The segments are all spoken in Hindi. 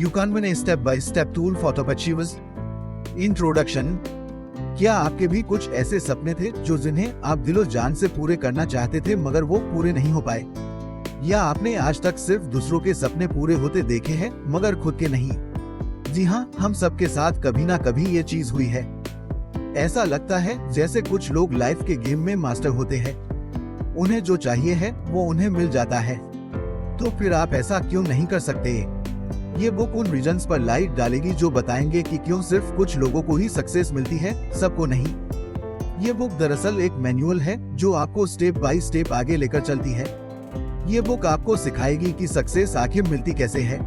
You can win a step-by-step tool for top achievers. Introduction. क्या आपके भी कुछ ऐसे सपने थे जो जिन्हें आप दिलो जान से पूरे करना चाहते थे मगर वो पूरे नहीं हो पाए? या आपने आज तक सिर्फ दूसरों के सपने पूरे होते देखे हैं मगर खुद के नहीं? जी हाँ, हम सबके साथ कभी ना कभी ये चीज हुई है। ऐसा लगता है जैसे कुछ लोग लाइफ के गेम में मास्टर होते हैं, उन्हें जो चाहिए है वो उन्हें मिल जाता है। तो फिर आप ऐसा क्यों नहीं कर सकते? ये बुक उन रीजंस पर लाइट डालेगी जो बताएंगे कि क्यों सिर्फ कुछ लोगों को ही सक्सेस मिलती है, सबको नहीं। ये बुक दरअसल एक मैनुअल है जो आपको स्टेप बाय स्टेप आगे लेकर चलती है। ये बुक आपको सिखाएगी कि सक्सेस आखिर मिलती कैसे है।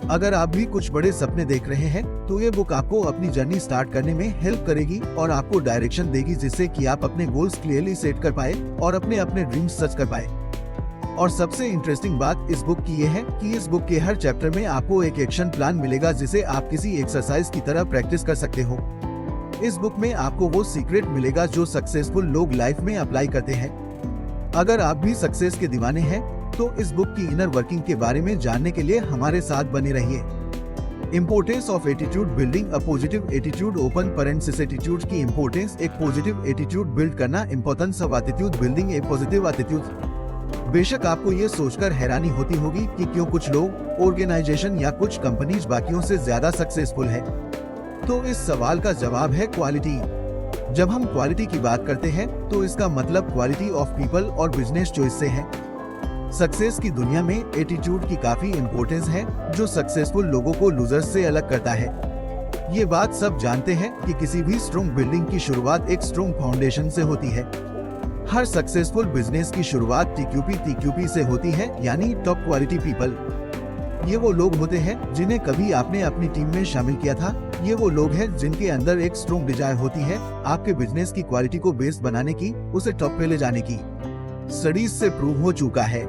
अगर आप भी कुछ बड़े सपने देख रहे हैं तो ये बुक आपको अपनी जर्नी स्टार्ट करने में हेल्प करेगी और आपको डायरेक्शन देगी जिससे कि आप अपने गोल्स क्लियरली सेट कर पाए और अपने ड्रीम्स सच कर पाए। और सबसे इंटरेस्टिंग बात इस बुक की ये है कि इस बुक के हर चैप्टर में आपको एक एक्शन प्लान मिलेगा जिसे आप किसी एक्सरसाइज की तरह प्रैक्टिस कर सकते हो। इस बुक में आपको वो सीक्रेट मिलेगा जो सक्सेसफुल लोग लाइफ में अप्लाई करते हैं। अगर आप भी सक्सेस के दीवाने हैं तो इस बुक की इनर वर्किंग के बारे में जानने के लिए हमारे साथ बने रहिए। Importance of attitude building a positive attitude open parenthesis attitude की इम्पोर्टेंस एक पॉजिटिव एटीट्यूड बिल्ड करना importance of attitude building A positive attitude. बेशक आपको ये सोचकर हैरानी होती होगी कि क्यों कुछ लोग, ऑर्गेनाइजेशन या कुछ कंपनीज बाकियों से ज्यादा सक्सेसफुल है। तो इस सवाल का जवाब है क्वालिटी। जब हम क्वालिटी की बात करते हैं तो इसका मतलब क्वालिटी ऑफ पीपल और बिजनेस चॉइस से है। सक्सेस की दुनिया में एटीट्यूड की काफी इम्पोर्टेंस है जो सक्सेसफुल लोगों को लूजर्स से अलग करता है। ये बात सब जानते हैं कि किसी भी स्ट्रॉन्ग बिल्डिंग की शुरुआत एक स्ट्रॉन्ग फाउंडेशन से होती है। हर सक्सेसफुल बिजनेस की शुरुआत TQP से होती है, यानी टॉप क्वालिटी पीपल। ये वो लोग होते हैं जिन्हें कभी आपने अपनी टीम में शामिल किया था। ये वो लोग हैं जिनके अंदर एक स्ट्रॉन्ग डिजायर होती है आपके बिजनेस की क्वालिटी को बेस्ट बनाने की, उसे टॉप पे ले जाने की। स्टडीज से प्रूव हो चुका है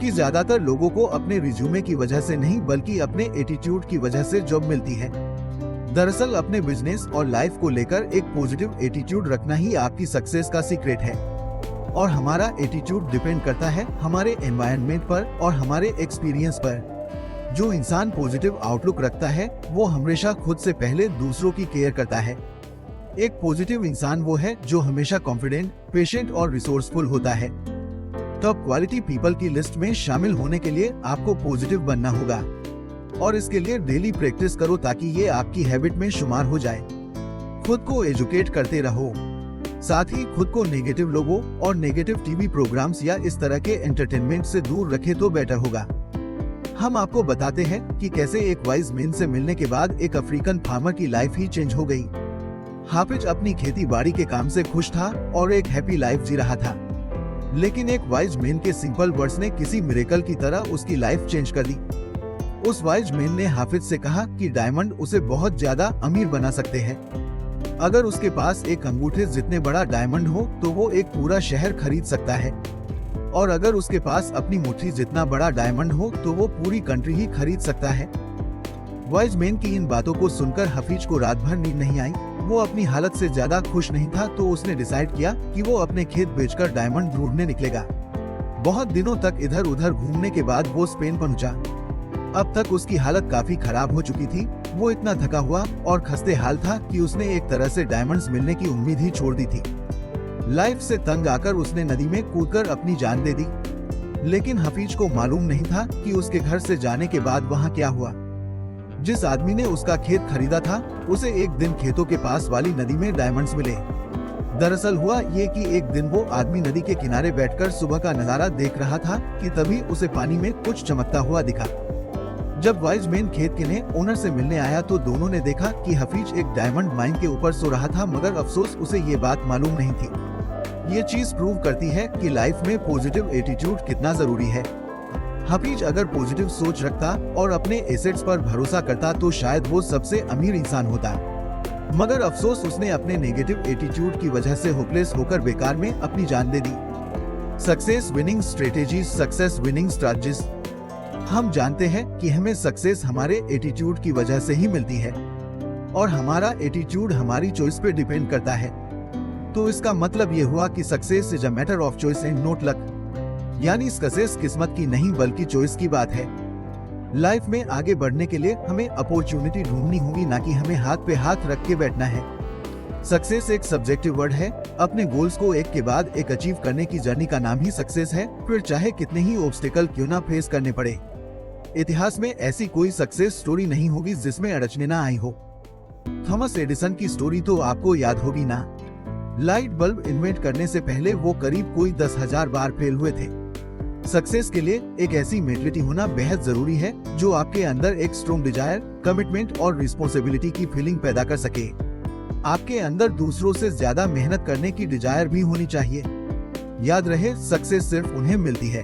कि ज्यादातर लोगों को अपने रिज्यूमे की वजह से नहीं बल्कि अपने एटीट्यूड की वजह से जॉब मिलती है। दरअसल अपने बिजनेस और लाइफ को लेकर एक पॉजिटिव एटीट्यूड रखना ही आपकी सक्सेस का सीक्रेट है। और हमारा एटीट्यूड डिपेंड करता है हमारे एनवायरनमेंट पर और हमारे एक्सपीरियंस पर। जो इंसान पॉजिटिव आउटलुक रखता है वो हमेशा खुद से पहले दूसरों की केयर करता है। एक पॉजिटिव इंसान वो है जो हमेशा कॉन्फिडेंट, पेशेंट और रिसोर्सफुल होता है। टॉप क्वालिटी पीपल की लिस्ट में शामिल होने के लिए आपको पॉजिटिव बनना होगा और इसके लिए डेली प्रैक्टिस करो ताकि ये आपकी हैबिट में शुमार हो जाए। खुद को एजुकेट करते रहो, साथ ही खुद को नेगेटिव लोगों और नेगेटिव टीवी प्रोग्राम्स या इस तरह के एंटरटेनमेंट से दूर रखे तो बेटर होगा। हम आपको बताते हैं कि कैसे एक वाइज मैन से मिलने के बाद एक अफ्रीकन फार्मर की लाइफ ही चेंज हो गई। हाफिज अपनी खेती बाड़ी के काम से खुश था और एक हैप्पी लाइफ जी रहा था, लेकिन एक वाइज मैन के सिंपल वर्ड्स ने किसी मिरेकल की तरह उसकी लाइफ चेंज कर दी। उस वाइज मैन ने हाफिज से कहा कि डायमंड उसे बहुत ज्यादा अमीर बना सकते हैं। अगर उसके पास एक अंगूठे जितने बड़ा डायमंड हो तो वो एक पूरा शहर खरीद सकता है, और अगर उसके पास अपनी मुट्ठी जितना बड़ा डायमंड हो तो वो पूरी कंट्री ही खरीद सकता है। वाइज मैन की इन बातों को सुनकर हफीज को रात भर नींद नहीं आई। वो अपनी हालत से ज्यादा खुश नहीं था तो उसने डिसाइड किया कि वो अपने खेत बेचकर डायमंड ढूंढने निकलेगा। बहुत दिनों तक इधर उधर घूमने के बाद वो स्पेन पहुंचा। अब तक उसकी हालत काफी खराब हो चुकी थी। वो इतना थका हुआ और खस्ते हाल था कि उसने एक तरह से डायमंड्स मिलने की उम्मीद ही छोड़ दी थी। लाइफ से तंग आकर उसने नदी में कूदकर अपनी जान दे दी। लेकिन हफीज को मालूम नहीं था कि उसके घर से जाने के बाद वहाँ क्या हुआ। जिस आदमी ने उसका खेत खरीदा था उसे एक दिन खेतों के पास वाली नदी में डायमंड्स मिले। दरअसल हुआ ये कि एक दिन वो आदमी नदी के किनारे बैठकर सुबह का नजारा देख रहा था कि तभी उसे पानी में कुछ चमकता हुआ दिखा। जब वाइज मैन खेत के ओनर से मिलने आया तो दोनों ने देखा कि हफीज एक डायमंड माइन के ऊपर सो रहा था, मगर अफसोस उसे ये बात मालूम नहीं थी। ये चीज प्रूव करती है कि लाइफ में पॉजिटिव एटीट्यूड कितना जरूरी है। हफीज अगर पॉजिटिव सोच रखता और अपने एसेट्स पर भरोसा करता तो शायद वो सबसे अमीर इंसान होता, मगर अफसोस उसने अपने नेगेटिव एटीट्यूड की वजह से होपलेस होकर बेकार में अपनी जान दे दी। Success winning strategies, success winning strategies. हम जानते हैं कि हमें सक्सेस हमारे एटीट्यूड की वजह से ही मिलती है और हमारा एटीट्यूड हमारी चॉइस पे डिपेंड करता है। तो इसका मतलब ये हुआ कि success is a matter of choice and not luck, यानी सक्सेस किस्मत की नहीं बल्कि चॉइस की बात है। लाइफ में आगे बढ़ने के लिए हमें अपॉर्चुनिटी ढूंढनी होगी, ना कि हमें हाथ पे हाथ रख के बैठना है। सक्सेस एक सब्जेक्टिव वर्ड है। अपने गोल्स को एक के बाद एक अचीव करने की जर्नी का नाम ही सक्सेस है, फिर चाहे कितने ही ऑब्स्टिकल क्यों ना फेस करने पड़े। इतिहास में ऐसी कोई सक्सेस स्टोरी नहीं होगी जिसमें अड़चने ना आई हो। थॉमस एडिसन की स्टोरी तो आपको याद होगी ना। लाइट बल्ब इन्वेंट करने से पहले वो करीब कोई 10,000 बार फेल हुए थे। सक्सेस के लिए एक ऐसी मेंटलिटी होना बेहद जरूरी है जो आपके अंदर एक स्ट्रॉन्ग डिजायर, कमिटमेंट और रिस्पॉन्सिबिलिटी की फीलिंग पैदा कर सके। आपके अंदर दूसरों से ज्यादा मेहनत करने की डिजायर भी होनी चाहिए। याद रहे, सक्सेस सिर्फ उन्हें मिलती है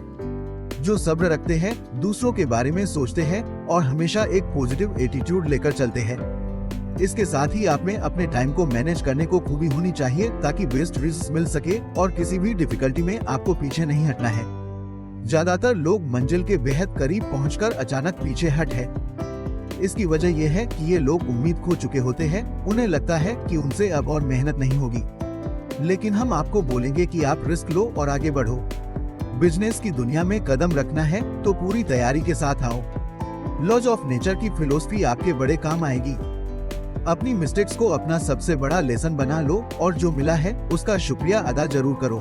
जो सब्र रखते हैं, दूसरों के बारे में सोचते हैं और हमेशा एक पॉजिटिव एटीट्यूड लेकर चलते हैं। इसके साथ ही आप में अपने टाइम को मैनेज करने को खूबी होनी चाहिए ताकि बेस्ट रिजल्ट्स मिल सके और किसी भी डिफिकल्टी में आपको पीछे नहीं हटना है। ज्यादातर लोग मंजिल के बेहद करीब पहुंचकर अचानक पीछे हट है। इसकी वजह यह है कि ये लोग उम्मीद खो चुके होते हैं। उन्हें लगता है कि उनसे अब और मेहनत नहीं होगी। लेकिन हम आपको बोलेंगे कि आप रिस्क लो और आगे बढ़ो। बिजनेस की दुनिया में कदम रखना है तो पूरी तैयारी के साथ आओ। लॉज ऑफ नेचर की फिलॉसफी आपके बड़े काम आएगी। अपनी मिस्टेक्स को अपना सबसे बड़ा लेसन बना लो और जो मिला है उसका शुक्रिया अदा जरूर करो।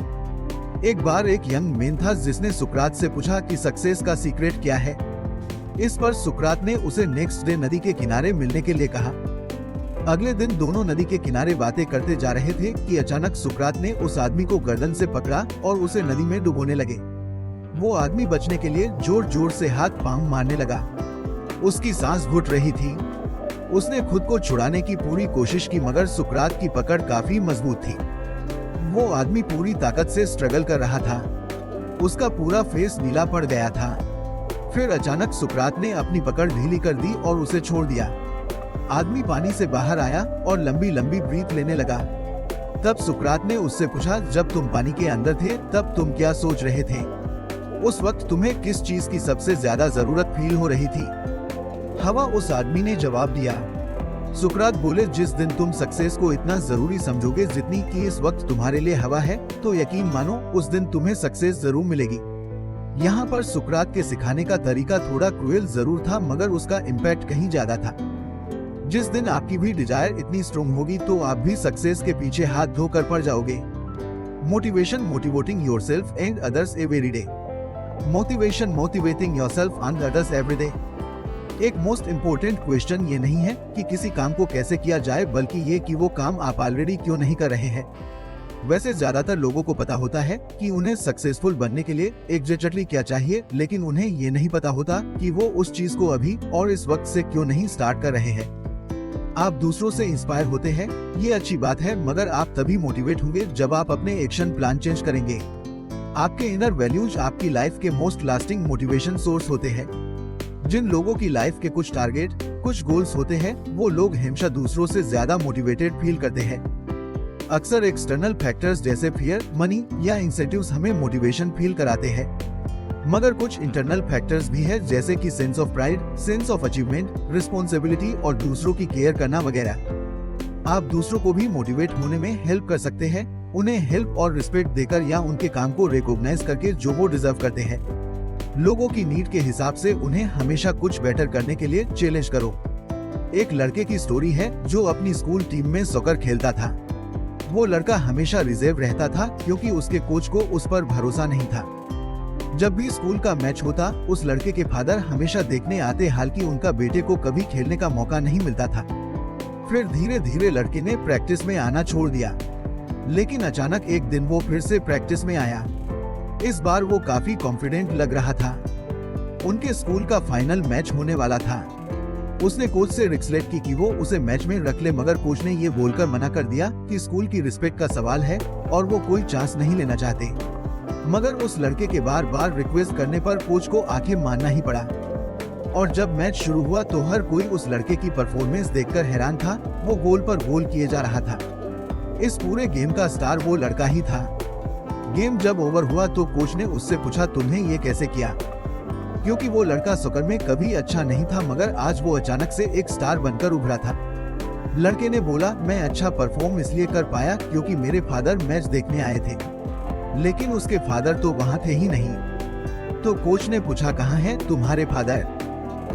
एक बार एक यंग मैन था जिसने सुकरात से पूछा कि सक्सेस का सीक्रेट क्या है। इस पर सुकरात ने उसे नेक्स्ट डे नदी के किनारे मिलने के लिए कहा। अगले दिन दोनों नदी के किनारे बातें करते जा रहे थे कि अचानक सुकरात ने उस आदमी को गर्दन से पकड़ा और उसे नदी में डुबोने लगे। वो आदमी बचने के लिए जोर जोर से हाथ पांव मारने लगा। उसकी सांस घुट रही थी। उसने खुद को छुड़ाने की पूरी कोशिश की मगर सुकरात की पकड़ काफी मजबूत थी। वो आदमी पूरी ताकत से स्ट्रगल कर रहा था। उसका पूरा फेस नीला पड़ गया था। फिर अचानक सुकरात ने अपनी पकड़ ढीली कर दी और उसे छोड़ दिया। आदमी पानी से बाहर आया और लंबी लंबी ब्रीथ लेने लगा। तब सुकरात ने उससे पूछा, जब तुम पानी के अंदर थे तब तुम क्या सोच रहे थे? उस वक्त तुम्हें किस चीज की सबसे ज्यादा जरूरत फील हो रही थी? हवा, उस आदमी ने जवाब दिया। सुकरात बोले, जिस दिन तुम सक्सेस को इतना जरूरी समझोगे जितनी कि इस वक्त तुम्हारे लिए हवा है, तो यकीन मानो उस दिन तुम्हें सक्सेस जरूर मिलेगी। यहाँ पर सुकरात के सिखाने का तरीका थोड़ा क्रूएल जरूर था मगर उसका इम्पैक्ट कहीं ज्यादा था। जिस दिन आपकी भी डिजायर इतनी स्ट्रॉन्ग होगी तो आप भी सक्सेस के पीछे हाथ धोकर पड़ जाओगे। Motivation, motivating yourself and others every day. Motivation, motivating yourself and others every day. एक मोस्ट इम्पोर्टेंट क्वेश्चन ये नहीं है कि किसी काम को कैसे किया जाए, बल्कि ये कि वो काम आप ऑलरेडी क्यों नहीं कर रहे हैं। वैसे ज्यादातर लोगों को पता होता है कि उन्हें सक्सेसफुल बनने के लिए एग्जैक्टली क्या चाहिए, लेकिन उन्हें ये नहीं पता होता कि वो उस चीज को अभी और इस वक्त से क्यों नहीं स्टार्ट कर रहे हैं। आप दूसरों से इंस्पायर होते हैं, ये अच्छी बात है, मगर आप तभी मोटिवेट होंगे जब आप अपने एक्शन प्लान चेंज करेंगे। आपके इनर वैल्यूज आपकी लाइफ के मोस्ट लास्टिंग मोटिवेशन सोर्स होते हैं। जिन लोगों की लाइफ के कुछ टारगेट, कुछ गोल्स होते हैं, वो लोग हमेशा दूसरों से ज्यादा मोटिवेटेड फील करते हैं। अक्सर एक्सटर्नल फैक्टर्स जैसे फियर, मनी या इंसेंटिव्स हमें मोटिवेशन फील कराते हैं, मगर कुछ इंटरनल फैक्टर्स भी है जैसे कि sense of pride, sense of achievement, responsibility और दूसरों की केयर करना वगैरह। आप दूसरों को भी मोटिवेट होने में हेल्प कर सकते हैं, उन्हें हेल्प और रिस्पेक्ट देकर या उनके काम को रिकॉग्नाइज करके जो वो डिजर्व करते हैं। लोगों की नीड के हिसाब से उन्हें हमेशा कुछ बेटर करने के लिए चैलेंज करो। एक लड़के की स्टोरी है जो अपनी स्कूल टीम में सॉकर खेलता था। वो लड़का हमेशा रिजर्व रहता था क्योंकि उसके कोच को उस पर भरोसा नहीं था। जब भी स्कूल का मैच होता, उस लड़के के फादर हमेशा देखने आते, हालांकि उनका बेटे को कभी खेलने का मौका नहीं मिलता था। फिर धीरे धीरे लड़के ने प्रैक्टिस में आना छोड़ दिया, लेकिन अचानक एक दिन वो फिर से प्रैक्टिस में आया। इस बार वो काफी कॉन्फिडेंट लग रहा था। उनके स्कूल का फाइनल मैच होने वाला था। उसने कोच से रिक्वेस्ट की कि वो उसे मैच में रख ले, मगर कोच ने ये बोलकर मना कर दिया कि स्कूल की रिस्पेक्ट का सवाल है और वो कोई चांस नहीं लेना चाहते। मगर उस लड़के के बार बार रिक्वेस्ट करने पर कोच को आंखें मानना ही पड़ा। और जब मैच शुरू हुआ तो हर कोई उस लड़के की परफॉर्मेंस देखकर हैरान था। वो गोल पर गोल किए जा रहा था। इस पूरे गेम का स्टार वो लड़का ही था। गेम जब ओवर हुआ तो कोच ने उससे पूछा, तुमने ये कैसे किया? क्योंकि वो लड़का सॉकर में कभी अच्छा नहीं था, मगर आज वो अचानक से एक स्टार बनकर उभरा था। लड़के ने बोला, मैं अच्छा परफॉर्म इसलिए कर पाया क्योंकि मेरे फादर मैच देखने आए थे, लेकिन उसके फादर तो वहाँ थे ही नहीं। तो कोच ने पूछा, कहाँ हैं तुम्हारे फादर?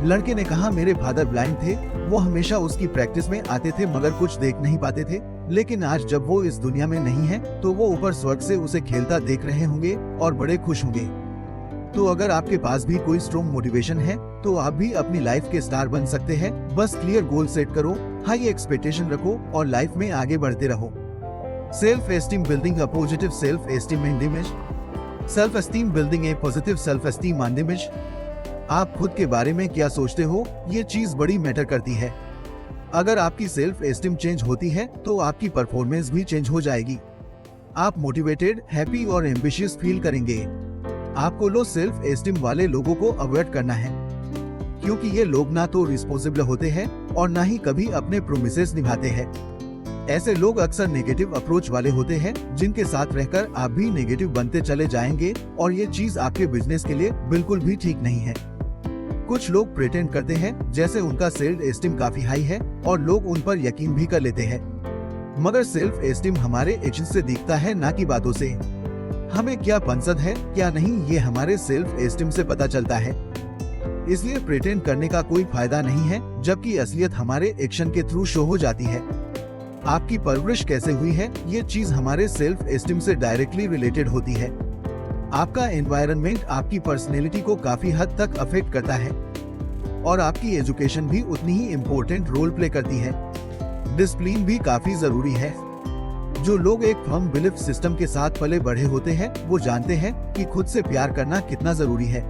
लड़के ने कहा, मेरे फादर ब्लाइंड थे, वो हमेशा उसकी प्रैक्टिस में आते थे मगर कुछ देख नहीं पाते थे, लेकिन आज जब वो इस दुनिया में नहीं है तो वो ऊपर स्वर्ग से उसे खेलता देख रहे होंगे और बड़े खुश होंगे। तो अगर आपके पास भी कोई स्ट्रॉन्ग मोटिवेशन है तो आप भी अपनी लाइफ के स्टार बन सकते हैं। बस क्लियर गोल सेट करो, हाई एक्सपेक्टेशन रखो और लाइफ में आगे बढ़ते रहो। Self esteem building a positive self esteem and image. Self esteem building A positive self esteem and image. आप खुद के बारे में क्या सोचते हो, ये चीज बड़ी मैटर करती है। अगर आपकी सेल्फ एस्टीम चेंज होती है तो आपकी परफॉर्मेंस भी चेंज हो जाएगी। आप मोटिवेटेड, हैप्पी और एम्बिशियस फील करेंगे। आपको लो सेल्फ एस्टीम वाले लोगों को अवॉइड करना है, क्योंकि ये लोग ना तो रिस्पॉन्सिबल होते हैं और ना ही कभी अपने प्रोमिसेस निभाते हैं। ऐसे लोग अक्सर नेगेटिव अप्रोच वाले होते हैं, जिनके साथ रहकर आप भी नेगेटिव बनते चले जाएंगे और ये चीज आपके बिजनेस के लिए बिल्कुल भी ठीक नहीं है। कुछ लोग प्रिटेंड करते हैं जैसे उनका सेल्फ एस्टीम काफी हाई है और लोग उन पर यकीन भी कर लेते हैं, मगर सेल्फ एस्टीम हमारे एक्शन से दिखता है, ना कि बातों से। हमें क्या पसंद है क्या नहीं, ये हमारे सेल्फ एस्टीम से पता चलता है। इसलिए प्रिटेंड करने का कोई फायदा नहीं है, जबकि असलियत हमारे एक्शन के थ्रू शो हो जाती है। आपकी परवरिश कैसे हुई है, ये चीज हमारे सेल्फ एस्टीम से डायरेक्टली रिलेटेड होती है। आपका एनवायरनमेंट आपकी पर्सनैलिटी को काफी हद तक अफेक्ट करता है और आपकी एजुकेशन भी उतनी ही इम्पोर्टेंट रोल प्ले करती है। डिसिप्लिन भी काफी जरूरी है। जो लोग एक फर्म बिलीफ सिस्टम के साथ पले बढ़े होते हैं, वो जानते हैं कि खुद से प्यार करना कितना जरूरी है।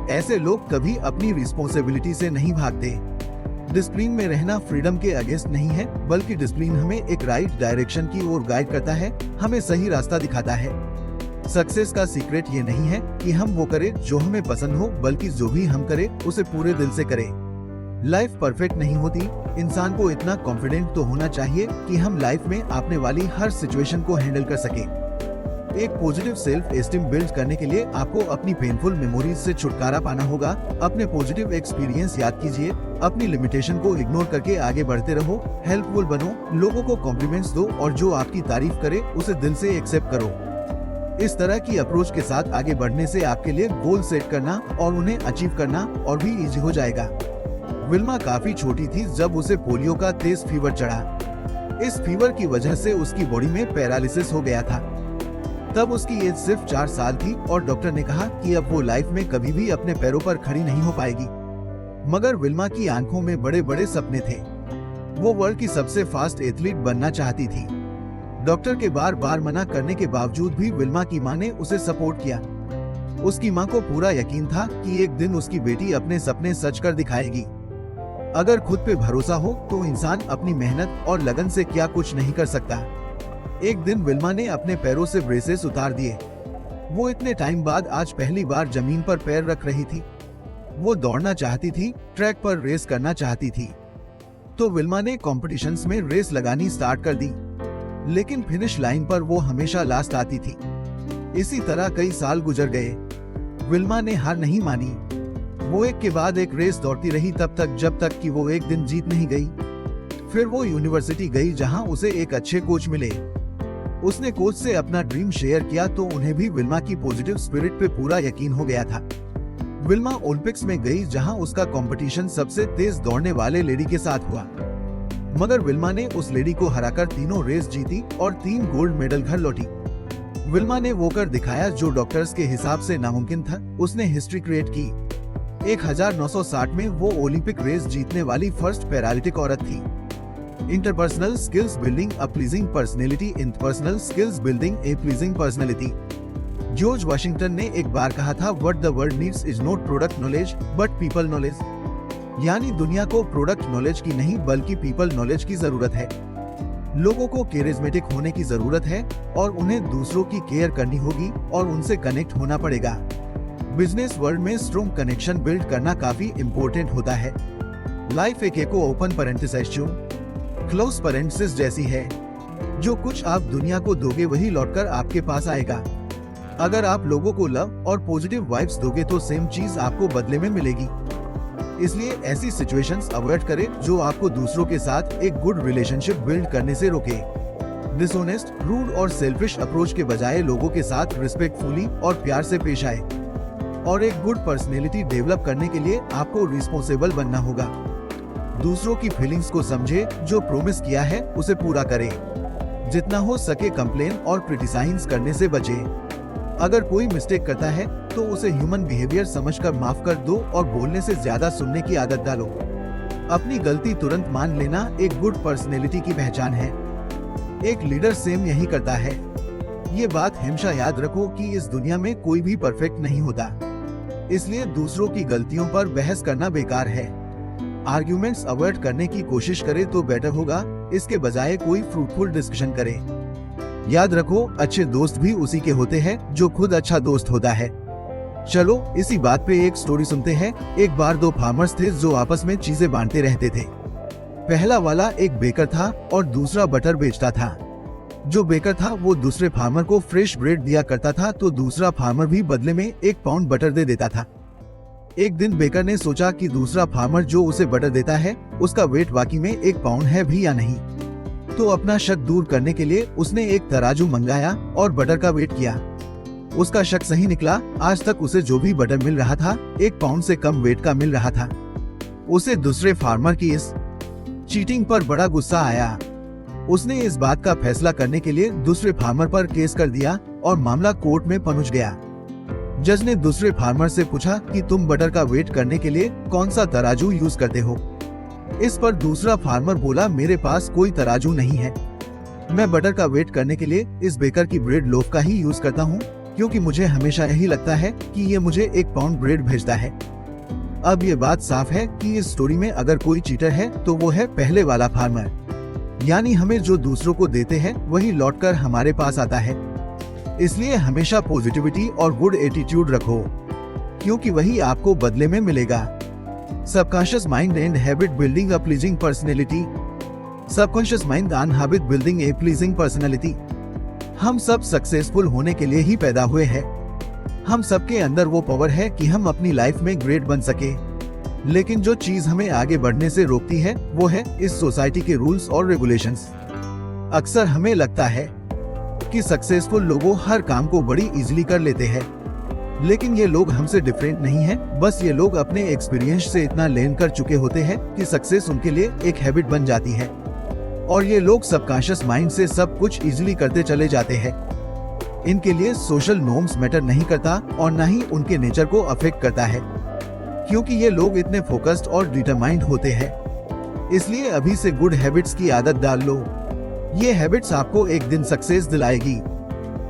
ऐसे लोग कभी अपनी रिस्पॉन्सिबिलिटी से नहीं भागते। डिसिप्लिन में रहना फ्रीडम के अगेंस्ट नहीं है, बल्कि डिसिप्लिन हमें एक राइट डायरेक्शन की ओर गाइड करता है, हमें सही रास्ता दिखाता है। सक्सेस का सीक्रेट ये नहीं है कि हम वो करें जो हमें पसंद हो, बल्कि जो भी हम करें उसे पूरे दिल से करें। लाइफ परफेक्ट नहीं होती, इंसान को इतना कॉन्फिडेंट तो होना चाहिए कि हम लाइफ में आने वाली हर सिचुएशन को हैंडल कर सके। एक पॉजिटिव सेल्फ एस्टीम बिल्ड करने के लिए आपको अपनी पेनफुल मेमोरीज से छुटकारा पाना होगा। अपने पॉजिटिव एक्सपीरियंस याद कीजिए, अपनी लिमिटेशन को इग्नोर करके आगे बढ़ते रहो, हेल्पफुल बनो, लोगों को कॉम्प्लीमेंट्स दो और जो आपकी तारीफ करे उसे दिल से एक्सेप्ट करो। इस तरह की अप्रोच के साथ आगे बढ़ने से आपके लिए गोल सेट करना और उन्हें अचीव करना और भी इजी हो जाएगा। विल्मा काफी छोटी थी जब उसे पोलियो का तेज फीवर चढ़ा। इस फीवर की वजह से उसकी बॉडी में पैरालिसिस हो गया था। तब उसकी एज सिर्फ 4 साल थी और डॉक्टर ने कहा कि अब वो लाइफ में कभी भी अपने पैरों पर खड़ी नहीं हो पाएगी। मगर विल्मा की आंखों में बड़े बड़े सपने थे। वो वर्ल्ड की सबसे फास्ट एथलीट बनना चाहती थी। डॉक्टर के बार बार मना करने के बावजूद भी विल्मा की मां ने उसे सपोर्ट किया। उसकी मां को पूरा यकीन था कि एक दिन उसकी बेटी अपने सपने सच कर दिखाएगी। अगर खुद पे भरोसा हो तो इंसान अपनी मेहनत और लगन से क्या कुछ नहीं कर सकता। एक दिन विल्मा ने अपने पैरों से ब्रेसेस उतार दिए। वो इतने टाइम बाद आज पहली बार जमीन पर पैर रख रही थी। वो दौड़ना चाहती थी, ट्रैक पर रेस करना चाहती थी। तो विल्मा ने कॉम्पिटिशन्स में रेस लगानी स्टार्ट कर दी, लेकिन फिनिश लाइन पर वो हमेशा लास्ट आती थी। इसी तरह कई साल गुजर गए। विल्मा ने हार नहीं मानी। वो एक के बाद एक रेस दौड़ती रही तब तक जब तक कि वो एक दिन जीत नहीं गई। फिर वो यूनिवर्सिटी गई जहां उसे एक अच्छे कोच मिले। उसने कोच से अपना ड्रीम शेयर किया तो उन्हें भी विल्मा की पॉजिटिव स्पिरिट पे पूरा यकीन हो गया था। विल्मा ओलंपिक्स में गई जहां उसका कंपटीशन सबसे तेज दौड़ने वाले लेडी के साथ हुआ। मगर विल्मा ने उस लेडी को हराकर तीनों रेस जीती और 3 गोल्ड मेडल घर लौटी। विल्मा ने वो कर दिखाया जो डॉक्टर्स के हिसाब से नामुमकिन था। उसने हिस्ट्री क्रिएट की। 1960 में वो ओलंपिक रेस जीतने वाली फर्स्ट पैरालिटिक औरत थी। इंटरपर्सनल स्किल्स बिल्डिंग अ pleasing personality. Interpersonal skills building ए प्लीजिंग पर्सनैलिटी। जॉर्ज वाशिंगटन ने एक बार कहा था, what the world needs is not product knowledge but people knowledge. यानी दुनिया को प्रोडक्ट नॉलेज की नहीं बल्कि पीपल नॉलेज की जरूरत है। लोगों को कैरिज्मेटिक होने की जरूरत है और उन्हें दूसरों की केयर करनी होगी और उनसे कनेक्ट होना पड़ेगा। बिजनेस वर्ल्ड में स्ट्रॉन्ग कनेक्शन बिल्ड करना काफी इम्पोर्टेंट होता है। लाइफ एक एको ओपन पैरेंथेसिस क्लोज पैरेंथेसिस जैसी है। जो कुछ आप दुनिया को दोगे वही लौटकर आपके पास आएगा। अगर आप लोगों को लव और पॉजिटिव वाइब्स दोगे तो सेम चीज आपको बदले में मिलेगी। इसलिए ऐसी सिचुएशंस अवॉइड करें जो आपको दूसरों के साथ एक गुड रिलेशनशिप बिल्ड करने से रोके। डिसऑनेस्ट, रूड और सेल्फिश अप्रोच के बजाय लोगों के साथ रिस्पेक्टफुली और प्यार से पेश आए। और एक गुड पर्सनैलिटी डेवलप करने के लिए आपको रिस्पॉन्सिबल बनना होगा। दूसरों की फीलिंग्स को समझे, जो प्रॉमिस किया है उसे पूरा करें। जितना हो सके कंप्लेन और क्रिटिसाइज करने से बचे। अगर कोई मिस्टेक करता है तो उसे ह्यूमन बिहेवियर समझकर माफ कर दो और बोलने से ज्यादा सुनने की आदत डालो। अपनी गलती तुरंत मान लेना एक गुड पर्सनैलिटी की पहचान है। एक लीडर सेम यही करता है। ये बात हमेशा याद रखो कि इस दुनिया में कोई भी परफेक्ट नहीं होता, इसलिए दूसरों की गलतियों पर बहस करना बेकार है। आर्ग्यूमेंट्स अवॉइड करने की कोशिश करे तो बेटर होगा, इसके बजाय कोई फ्रूटफुल डिस्कशन करे। याद रखो, अच्छे दोस्त भी उसी के होते हैं जो खुद अच्छा दोस्त होता है। चलो इसी बात पे एक स्टोरी सुनते हैं। एक बार दो फार्मर्स थे जो आपस में चीजें बांटते रहते थे। पहला वाला एक बेकर था और दूसरा बटर बेचता था। जो बेकर था वो दूसरे फार्मर को फ्रेश ब्रेड दिया करता था, तो दूसरा फार्मर भी बदले में 1 पाउंड बटर दे देता था। एक दिन बेकर ने सोचा कि दूसरा फार्मर जो उसे बटर देता है उसका वेट वाकई में 1 पाउंड है भी या नहीं। तो अपना शक दूर करने के लिए उसने एक तराजू मंगाया और बटर का वेट किया। उसका शक सही निकला। आज तक उसे जो भी बटर मिल रहा था 1 पाउंड से कम वेट का मिल रहा था। उसे दूसरे फार्मर की इस चीटिंग पर बड़ा गुस्सा आया। उसने इस बात का फैसला करने के लिए दूसरे फार्मर पर केस कर दिया और मामला कोर्ट में पहुंच गया। जज ने दूसरे फार्मर से पूछा कि तुम बटर का वेट करने के लिए कौन सा तराजू यूज करते हो। इस पर दूसरा फार्मर बोला, मेरे पास कोई तराजू नहीं है। मैं बटर का वेट करने के लिए इस बेकर की ब्रेड लोफ का ही यूज करता हूँ, क्योंकि मुझे हमेशा यही लगता है कि ये मुझे 1 पाउंड ब्रेड भेजता है। अब ये बात साफ है कि इस स्टोरी में अगर कोई चीटर है तो वो है पहले वाला फार्मर। यानी हमें जो दूसरों को देते हैं वही लौटकर हमारे पास आता है। इसलिए हमेशा पॉजिटिविटी और गुड एटीट्यूड रखो, क्योंकि वही आपको बदले में मिलेगा। Subconscious mind and habit building a pleasing personality. Subconscious mind and habit building A pleasing personality. हम सब सक्सेसफुल होने के लिए ही पैदा हुए हैं। हम सबके अंदर वो पावर है कि हम अपनी लाइफ में ग्रेट बन सके। लेकिन जो चीज हमें आगे बढ़ने से रोकती है वो है इस सोसाइटी के रूल्स और रेगुलेशंस। अक्सर हमें लगता है कि सक्सेसफुल लोगों हर काम को बड़ी इजीली कर लेते हैं, लेकिन ये लोग हमसे डिफरेंट नहीं हैं। बस ये लोग अपने एक्सपीरियंस से इतना लर्न कर चुके होते हैं कि सक्सेस उनके लिए एक हैबिट बन जाती है, और ये लोग सबकॉन्शियस माइंड से सब कुछ इजीली करते चले जाते हैं। इनके लिए सोशल नॉर्म्स मैटर नहीं करता और न ही उनके नेचर को अफेक्ट करता है, क्योंकि ये लोग इतने फोकस्ड और डिटरमाइंड होते हैं। इसलिए अभी से गुड हैबिट्स की आदत डाल लो। ये हैबिट्स आपको एक दिन सक्सेस दिलाएगी,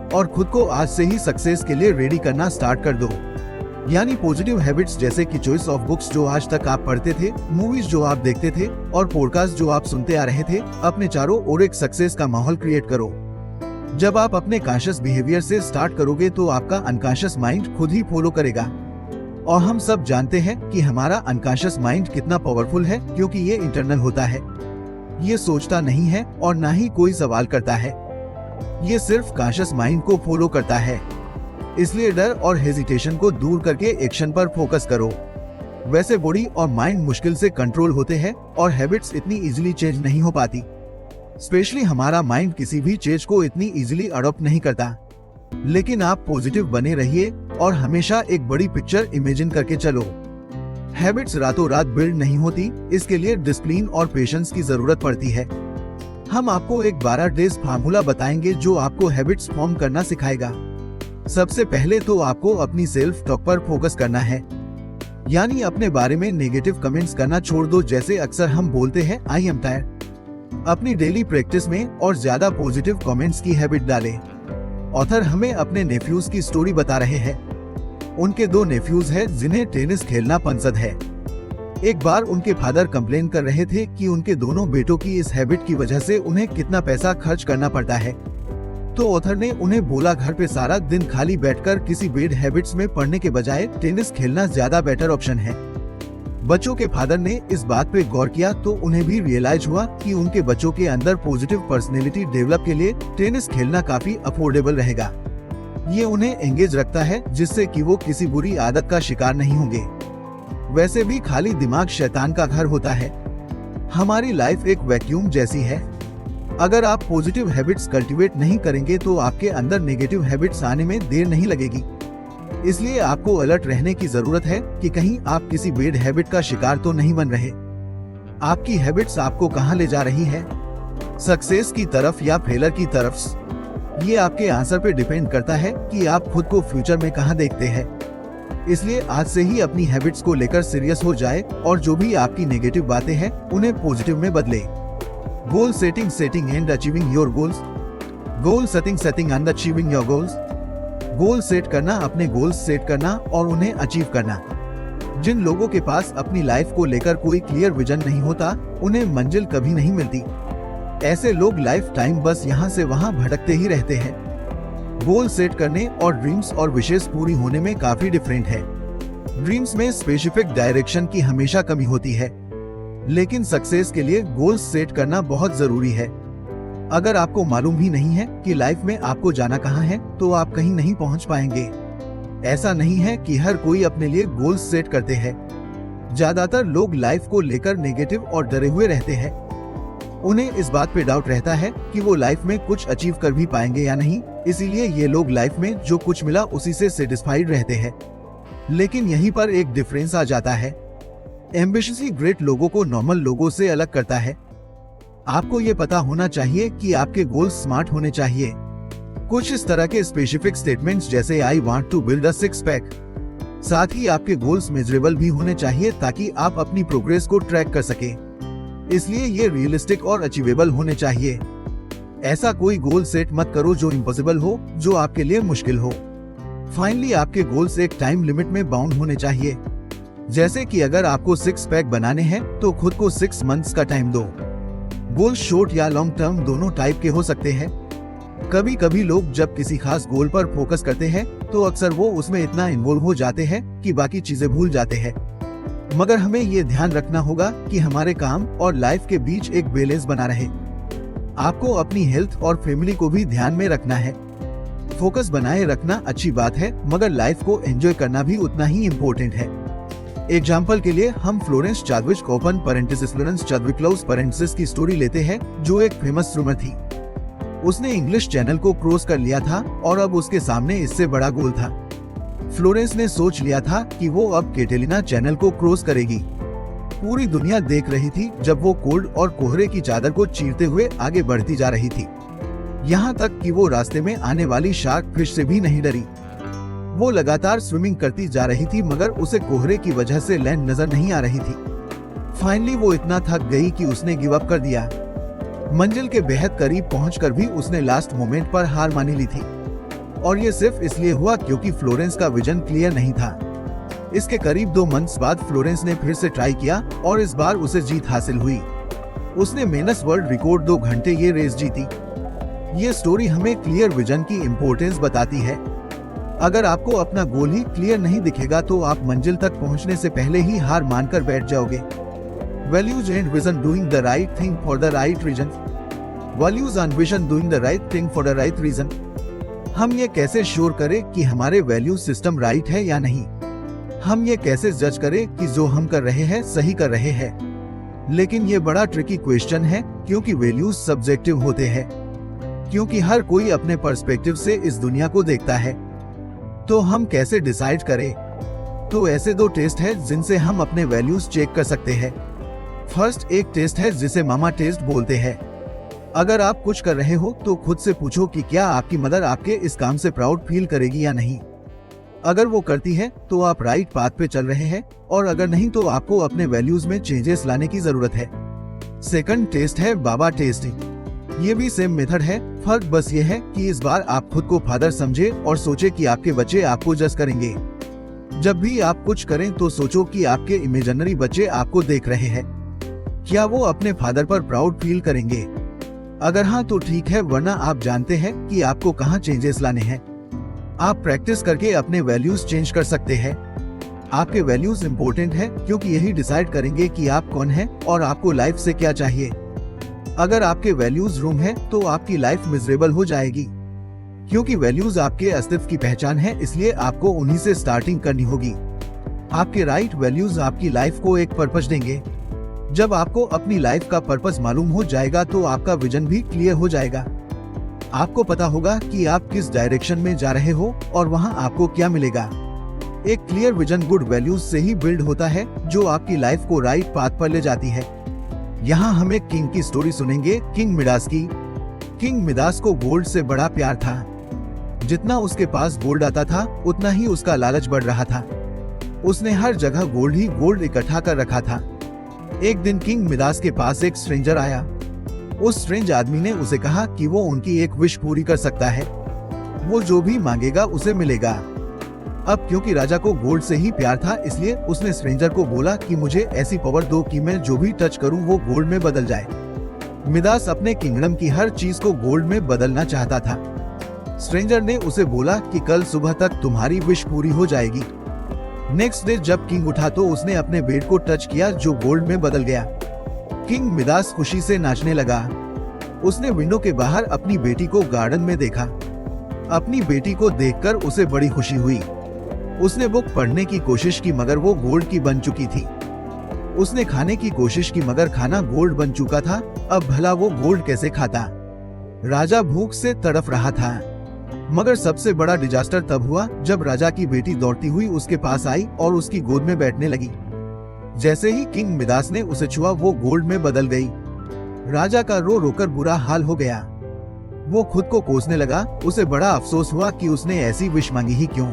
और खुद को आज से ही सक्सेस के लिए रेडी करना स्टार्ट कर दो। यानी पॉजिटिव हैबिट्स जैसे कि चॉइस ऑफ बुक्स जो आज तक आप पढ़ते थे, मूवीज जो आप देखते थे और पॉडकास्ट जो आप सुनते आ रहे थे, अपने चारों ओर एक सक्सेस का माहौल क्रिएट करो। जब आप अपने कॉन्शियस बिहेवियर से स्टार्ट करोगे तो आपका अनकॉन्शियस माइंड खुद ही फॉलो करेगा। और हम सब जानते हैं कि हमारा अनकॉन्शियस माइंड कितना पावरफुल है, क्योंकि ये इंटरनल होता है। ये सोचता नहीं है और ना ही कोई सवाल करता है। ये सिर्फ कॉन्शियस माइंड को फॉलो करता है। इसलिए डर और हेजिटेशन को दूर करके एक्शन पर फोकस करो। वैसे बॉडी और माइंड मुश्किल से कंट्रोल होते हैं और हैबिट्स इतनी इजीली चेंज नहीं हो पाती। स्पेशली हमारा माइंड किसी भी चीज को इतनी इजीली अडॉप्ट नहीं करता। लेकिन आप पॉजिटिव बने रहिए और हमेशा एक बड़ी पिक्चर इमेजिन करके चलो। हैबिट्स रातों रात बिल्ड नहीं होती, इसके लिए डिसिप्लिन और पेशेंस की जरूरत पड़ती है। हम आपको एक 12 डेज फार्मूला बताएंगे जो आपको हैबिट्स फॉर्म करना सिखाएगा। सबसे पहले तो आपको अपनी सेल्फ टॉक पर फोकस करना है, यानी अपने बारे में नेगेटिव कमेंट्स करना छोड़ दो। जैसे अक्सर हम बोलते हैं आई एम टायर्ड। अपनी डेली प्रैक्टिस में और ज्यादा पॉजिटिव कमेंट्स की हैबिट डालें। ऑथर हमें अपने नेफ्यूज की स्टोरी बता रहे हैं। उनके 2 नेफ्यूज हैं जिन्हें टेनिस खेलना पसंद है। एक बार उनके फादर कंप्लेन कर रहे थे कि उनके दोनों बेटों की इस हैबिट की वजह से उन्हें कितना पैसा खर्च करना पड़ता है। तो ऑथर ने उन्हें बोला, घर पे सारा दिन खाली बैठकर किसी बैड हैबिट्स में पड़ने के बजाय टेनिस खेलना ज्यादा बेटर ऑप्शन है। बच्चों के फादर ने इस बात पे गौर किया तो उन्हें भी रियलाइज हुआ कि उनके बच्चों के अंदर पॉजिटिव पर्सनैलिटी डेवलप के लिए टेनिस खेलना काफी अफोर्डेबल रहेगा। ये उन्हें एंगेज रखता है, जिससे कि वो किसी बुरी आदत का शिकार नहीं होंगे। वैसे भी खाली दिमाग शैतान का घर होता है। हमारी लाइफ एक वैक्यूम जैसी है। अगर आप पॉजिटिव हैबिट्स कल्टीवेट नहीं करेंगे तो आपके अंदर नेगेटिव हैबिट्स आने में देर नहीं लगेगी। इसलिए आपको अलर्ट रहने की जरूरत है कि कहीं आप किसी बैड हैबिट का शिकार तो नहीं बन रहे। आपकी हैबिट्स आपको कहां ले जा रही है, सक्सेस की तरफ या फेलर की तरफ? ये आपके आंसर पे डिपेंड करता है कि आप खुद को फ्यूचर में कहां देखते हैं। इसलिए आज से ही अपनी हैबिट्स को लेकर सीरियस हो जाए और जो भी आपकी नेगेटिव बातें हैं उन्हें पॉजिटिव में बदले। Goal setting and achieving your goals. Goal setting and achieving your goals. Goal set करना, अपने गोल्स सेट करना और उन्हें अचीव करना। जिन लोगों के पास अपनी लाइफ को लेकर कोई क्लियर विजन नहीं होता, उन्हें मंजिल कभी नहीं मिलती। ऐसे लोग लाइफ टाइम बस यहाँ से वहाँ भटकते ही रहते हैं। गोल सेट करने और ड्रीम्स और विशेष पूरी होने में काफी डिफरेंट है। ड्रीम्स में स्पेसिफिक डायरेक्शन की हमेशा कमी होती है, लेकिन सक्सेस के लिए गोल्स सेट करना बहुत जरूरी है। अगर आपको मालूम ही नहीं है कि लाइफ में आपको जाना कहाँ है, तो आप कहीं नहीं पहुँच पाएंगे। ऐसा नहीं है कि हर कोई अपने लिए गोल्स सेट करते हैं। ज्यादातर लोग लाइफ को लेकर नेगेटिव और डरे हुए रहते हैं। उन्हें इस बात पे डाउट रहता है कि वो लाइफ में कुछ अचीव कर भी पाएंगे या नहीं, इसीलिए ये लोग लाइफ में जो कुछ मिला उसी से सेटिस्फाइड रहते हैं। लेकिन यहीं पर एक डिफरेंस आ जाता है। एम्बिशियस ही ग्रेट लोगों को नॉर्मल लोगों से अलग करता है। आपको ये पता होना चाहिए कि आपके गोल्स स्मार्ट होने चाहिए। कुछ इस तरह के स्पेसिफिक स्टेटमेंट्स जैसे I want to build a six pack. साथ ही आपके गोल्स मेजरेबल भी होने चाहिए ताकि आप अपनी प्रोग्रेस को ट्रैक कर सके। इसलिए ये रियलिस्टिक और अचीवेबल होने चाहिए। ऐसा कोई गोल सेट मत करो जो इम्पॉसिबल हो, जो आपके लिए मुश्किल हो। फाइनली आपके गोल्स एक टाइम लिमिट में बाउंड होने चाहिए। जैसे कि अगर आपको 6 पैक बनाने हैं तो खुद को 6 मंथ्स का टाइम दो। गोल्स शॉर्ट या लॉन्ग टर्म दोनों टाइप के हो सकते हैं। कभी कभी लोग जब किसी खास गोल पर फोकस करते हैं तो अक्सर वो उसमें इतना इन्वॉल्व हो जाते हैं कि बाकी चीजें भूल जाते हैं। मगर हमें ये ध्यान रखना होगा कि हमारे काम और लाइफ के बीच एक बैलेंस बना रहे। आपको अपनी हेल्थ और फैमिली को भी ध्यान में रखना है। फोकस बनाए रखना अच्छी बात है, मगर लाइफ को एंजॉय करना भी उतना ही इम्पोर्टेंट है। एग्जाम्पल के लिए हम Florence Chadwick open parenthesis Florence Chadwick close parenthesis की स्टोरी लेते हैं, जो एक फेमस स्विमर थी। उसने इंग्लिश चैनल को क्रॉस कर लिया था और अब उसके सामने इससे बड़ा गोल था। फ्लोरेंस ने सोच लिया था कि वो अब कैटेलिना चैनल को क्रॉस करेगी। पूरी दुनिया देख रही थी जब वो कोल्ड और कोहरे की चादर को चीरते हुए आगे बढ़ती जा रही थी। यहाँ तक कि वो रास्ते में आने वाली शार्क फिश से भी नहीं डरी। वो लगातार स्विमिंग करती जा रही थी, मगर उसे कोहरे की वजह से लैंड नजर नहीं आ रही थी। फाइनली वो इतना थक गई कि उसने गिव अप कर दिया। मंजिल के बेहद करीब पहुंचकर भी उसने लास्ट मोमेंट पर हार मानी ली थी, और ये सिर्फ इसलिए हुआ क्योंकि फ्लोरेंस का विजन क्लियर नहीं था। इसके करीब 2 मंथ्स बाद फ्लोरेंस ने फिर से ट्राई किया और इस बार उसे जीत हासिल हुई। उसने मेनस वर्ल्ड रिकॉर्ड 2 घंटे ये रेस जीती। ये स्टोरी हमें क्लियर विजन की इम्पोर्टेंस बताती है। अगर आपको अपना गोल ही क्लियर नहीं दिखेगा तो आप मंजिल तक पहुंचने से पहले ही हार मानकर बैठ जाओगे। Values and vision doing the right thing for the right reason. Values and vision doing the right thing for the right reason. हम ये कैसे श्योर करें कि हमारे वैल्यू सिस्टम राइट है या नहीं? हम ये कैसे जज करें कि जो हम कर रहे हैं सही कर रहे हैं? लेकिन ये बड़ा ट्रिकी क्वेश्चन है, क्योंकि वैल्यूज सब्जेक्टिव होते हैं, क्योंकि हर कोई अपने पर्सपेक्टिव से इस दुनिया को देखता है। तो हम कैसे डिसाइड करें? तो ऐसे 2 टेस्ट है जिनसे हम अपने वैल्यूज चेक कर सकते हैं। फर्स्ट एक टेस्ट है जिसे मामा टेस्ट बोलते हैं। अगर आप कुछ कर रहे हो तो खुद से पूछो कि क्या आपकी मदर आपके इस काम से प्राउड फील करेगी या नहीं। अगर वो करती है तो आप राइट पाथ पे चल रहे हैं, और अगर नहीं तो आपको अपने वैल्यूज में चेंजेस लाने की जरूरत है। सेकंड टेस्ट है बाबा टेस्टिंग। ये भी सेम मेथड है, फर्क बस ये है कि इस बार आप खुद को फादर समझे और सोचे कि आपके बच्चे आपको जज करेंगे। जब भी आप कुछ करें तो सोचो कि आपके इमेजिनरी बच्चे आपको देख रहे हैं। क्या वो अपने फादर पर प्राउड फील करेंगे? अगर हाँ तो ठीक है, वरना आप जानते हैं कि आपको कहाँ चेंजेस लाने हैं। आप प्रैक्टिस करके अपने वैल्यूज चेंज कर सकते हैं। आपके वैल्यूज इंपॉर्टेंट है क्योंकि यही डिसाइड करेंगे कि आप कौन हैं और आपको लाइफ से क्या चाहिए। अगर आपके वैल्यूज रूम है तो आपकी लाइफ मिजरेबल हो जाएगी, क्योंकि वैल्यूज आपके अस्तित्व की पहचान है, इसलिए आपको उन्हीं से स्टार्टिंग करनी होगी। आपके राइट वैल्यूज आपकी लाइफ को एक पर्पस देंगे। जब आपको अपनी लाइफ का पर्पस मालूम हो जाएगा तो आपका विजन भी क्लियर हो जाएगा। आपको पता होगा कि आप किस डायरेक्शन में जा रहे हो और वहाँ आपको क्या मिलेगा। एक क्लियर विजन गुड वैल्यूज से ही बिल्ड होता है, जो आपकी लाइफ को राइट पाथ पर ले जाती है। यहाँ हम एक किंग की स्टोरी सुनेंगे, किंग मिडास की। किंग मिडास को गोल्ड से बड़ा प्यार था। जितना उसके पास गोल्ड आता था, उतना ही उसका लालच बढ़ रहा था। उसने हर जगह गोल्ड ही गोल्ड इकट्ठा कर रखा था। एक दिन किंग मिडास के पास एक स्ट्रेंजर आया। उस स्ट्रेंज आदमी ने उसे कहा कि वो उनकी एक विश पूरी कर सकता है। वो जो भी मांगेगा उसे मिलेगा। अब क्योंकि राजा को गोल्ड से ही प्यार था, इसलिए उसने स्ट्रेंजर को बोला कि मुझे ऐसी पावर दो कि मैं जो भी टच करूं वो गोल्ड में बदल जाए। मिडास अपने किंगडम की हर चीज को गोल्ड में बदलना चाहता था। स्ट्रेंजर ने उसे बोला कि कल सुबह तक तुम्हारी विश पूरी हो जाएगी। नेक्स्ट डे जब किंग उठा तो उसने अपने बेड को टच किया, जो गोल्ड में बदल गया। किंग मिडास खुशी से नाचने लगा। उसने विंडो के बाहर अपनी बेटी को गार्डन में देखा। अपनी बेटी को देखकर उसे बड़ी खुशी हुई। उसने बुक पढ़ने की कोशिश की, मगर वो गोल्ड की बन चुकी थी। उसने खाने की कोशिश की, मगर खाना गोल्ड बन चुका था। अब भला वो गोल्ड कैसे खाता? राजा भूख से तड़प रहा था। मगर सबसे बड़ा डिजास्टर तब हुआ जब राजा की बेटी दौड़ती हुई उसके पास आई और उसकी गोद में बैठने लगी। जैसे ही किंग मिडास ने उसे छुआ, वो गोल्ड में बदल गई। राजा का रो रोकर बुरा हाल हो गया। वो खुद को कोसने लगा। उसे बड़ा अफसोस हुआ कि उसने ऐसी विश मांगी ही क्यों।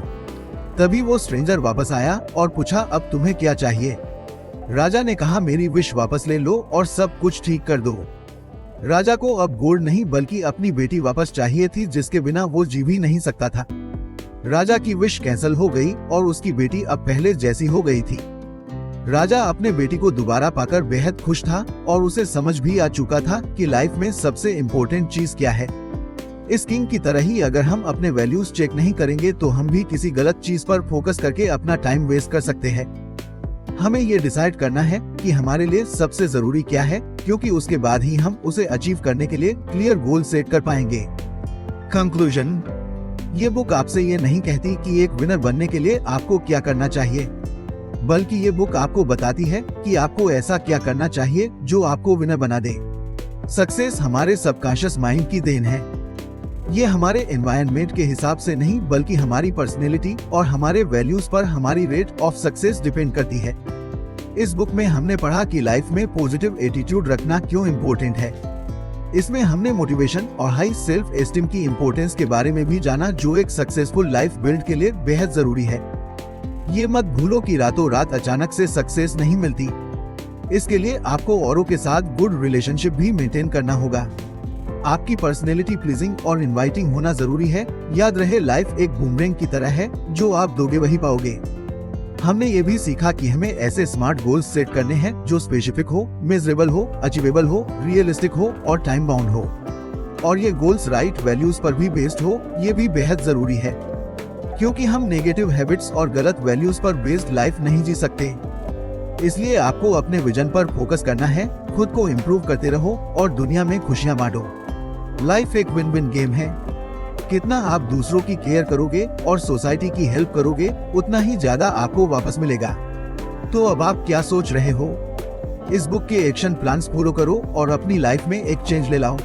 तभी वो स्ट्रेंजर वापस आया और पूछा, अब तुम्हें क्या चाहिए? राजा ने कहा, मेरी विश वापस ले लो और सब कुछ ठीक कर दो। राजा को अब गोल्ड नहीं बल्कि अपनी बेटी वापस चाहिए थी, जिसके बिना वो जी भी नहीं सकता था। राजा की विश कैंसिल हो गई और उसकी बेटी अब पहले जैसी हो गई थी। राजा अपने बेटी को दोबारा पाकर बेहद खुश था और उसे समझ भी आ चुका था कि लाइफ में सबसे इम्पोर्टेंट चीज क्या है। इस किंग की तरह ही अगर हम अपने वैल्यूज चेक नहीं करेंगे तो हम भी किसी गलत चीज पर फोकस करके अपना टाइम वेस्ट कर सकते हैं। हमें ये डिसाइड करना है कि हमारे लिए सबसे जरूरी क्या है, क्योंकि उसके बाद ही हम उसे अचीव करने के लिए क्लियर गोल सेट कर पाएंगे। कंक्लूजन, ये बुक आपसे ये नहीं कहती कि एक विनर बनने के लिए आपको क्या करना चाहिए, बल्कि ये बुक आपको बताती है कि आपको ऐसा क्या करना चाहिए जो आपको विनर बना दे। सक्सेस हमारे सबकॉन्शियस माइंड की देन है। ये हमारे एनवायरनमेंट के हिसाब से नहीं, बल्कि हमारी पर्सनैलिटी और हमारे वैल्यूज पर हमारी रेट ऑफ सक्सेस डिपेंड करती है। इस बुक में हमने पढ़ा कि लाइफ में पॉजिटिव एटीट्यूड रखना क्यों इम्पोर्टेंट है। इसमें हमने मोटिवेशन और हाई सेल्फ एस्टीम की इम्पोर्टेंस के बारे में भी जाना, जो एक सक्सेसफुल लाइफ बिल्ड के लिए बेहद जरूरी है। ये मत भूलो कि रातों रात अचानक से सक्सेस नहीं मिलती। इसके लिए आपको औरों के साथ गुड रिलेशनशिप भी मेंटेन करना होगा। आपकी पर्सनैलिटी प्लीजिंग और इनवाइटिंग होना जरूरी है। याद रहे, लाइफ एक बूमरैंग की तरह है, जो आप दोगे वही पाओगे। हमने ये भी सीखा कि हमें ऐसे स्मार्ट गोल्स सेट करने हैं जो स्पेसिफिक हो, मेजरेबल हो, अचीवेबल हो, रियलिस्टिक हो और टाइम बाउंड हो। और ये गोल्स राइट वैल्यूज पर भी बेस्ड हो। ये भी बेहद जरूरी है, क्योंकि हम नेगेटिव हैबिट्स और गलत वैल्यूज पर बेस्ड लाइफ नहीं जी सकते। इसलिए आपको अपने विजन पर फोकस करना है, खुद को इम्प्रूव करते रहो और दुनिया में खुशियां बांटो। लाइफ एक विन विन गेम है। कितना आप दूसरों की केयर करोगे और सोसाइटी की हेल्प करोगे, उतना ही ज्यादा आपको वापस मिलेगा। तो अब आप क्या सोच रहे हो? इस बुक के एक्शन प्लान्स फॉलो करो और अपनी लाइफ में एक चेंज ले लाओ।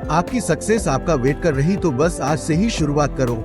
आपकी सक्सेस आपका वेट कर रही, तो बस आज से ही शुरुआत करो।